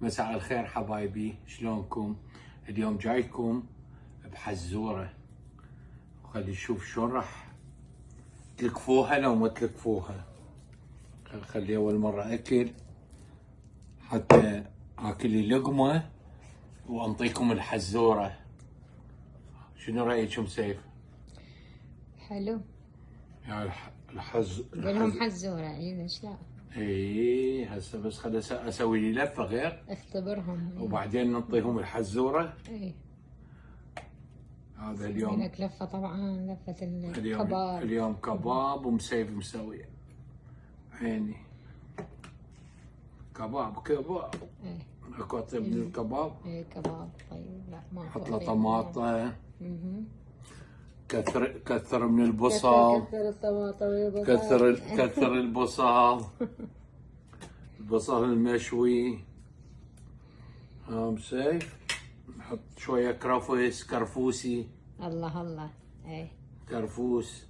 مساء الخير حبايبي، شلونكم؟ اليوم جايكم بحزورة، خلي نشوف شلون راح تلقفوها لو ما تلقفوها. خلي اول مرة اكل حتى اكل لي لقمة وانطيكم الحزورة. شنو رايك ام سيف؟ حلو. يعني لهم حزورة، اي ليش لا؟ اي هسه بس خلي اسوي لي لفة غير اختبرهم وبعدين نعطيهم الحزورة. اي هذا اليوم لك لفة، طبعا لفة الكباب. اليوم كباب ومسيف مسوي عيني كباب اي اكو اطيب من الكباب. اي كباب. طيب لا ما حط له طماطة، كثر من البصل، كثر الطماطم والبصل، كثر البصل، البصل المشوي. مسيف نحط شوية كرفوسي. الله الله. اي كرفوس.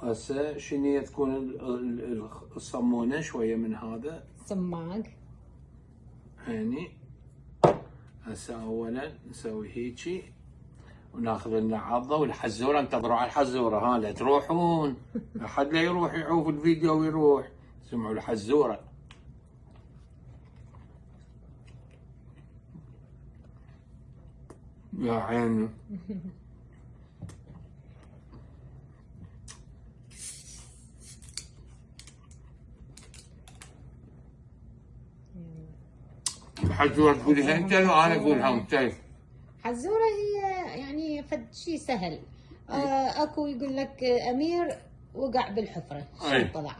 هسه شنو تكون الصمونة شوية من هذا سماق. يعني هسه اولا نسوي هيجي وناخذ لنا عضه والحزوره. انتظروا على الحزوره، لا تروحون، احد لا يروح يعوف الفيديو ويروح. سمعوا الحزوره. يا عيني الحزوره تقوليها انت لو انا اقولها انت؟ حزورة هي يعني فد شيء سهل. اكو يقول لك امير وقع بالحفرة، شلون طلع؟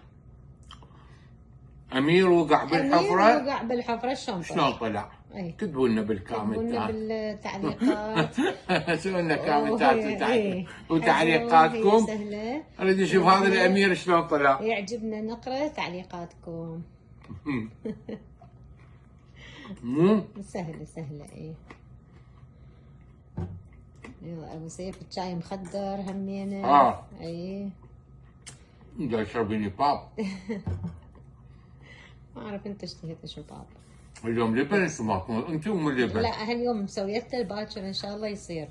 امير وقع بالحفرة. امير وقع بالحفرة شلون طلع؟ اي كتبوا لنا بالكومنتات، بالتعليقات. سووا لنا كومنتات وتعليقاتكم. سهلة. اريد اشوف هذا الامير شلون طلع. يعجبنا نقرا تعليقاتكم. سهلة اي. يلا ابو سيف الشاي مخدر همينه. اي جاي تشربيني باب. ما اعرف انت اشتهيت شو باب. اليوم لبن انت ام اللبن. لا هاليوم مسويته باكر ان شاء الله يصير.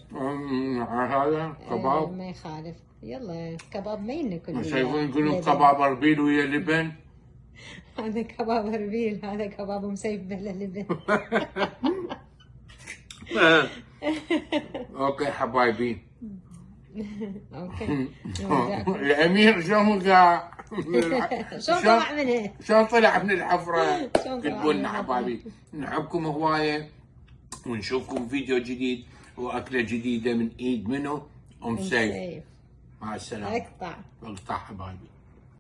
هذا كباب. ما يخالف. يلا كباب ما ينكل. يقولون كباب اربيل ويا لبن. هذا كباب اربيل، هذا كباب مسيف بلا لبن. اوكي حبايبي. اوكي. الامير شلون وقع؟ شلون طلع منها؟ شلون طلع من الحفرة؟ كتبوا لنا حبايبي. نحبكم هواية ونشوفكم فيديو جديد واكلة جديدة من ايد منو؟ ام سيف. مع السلامة. اقطع حبايبي.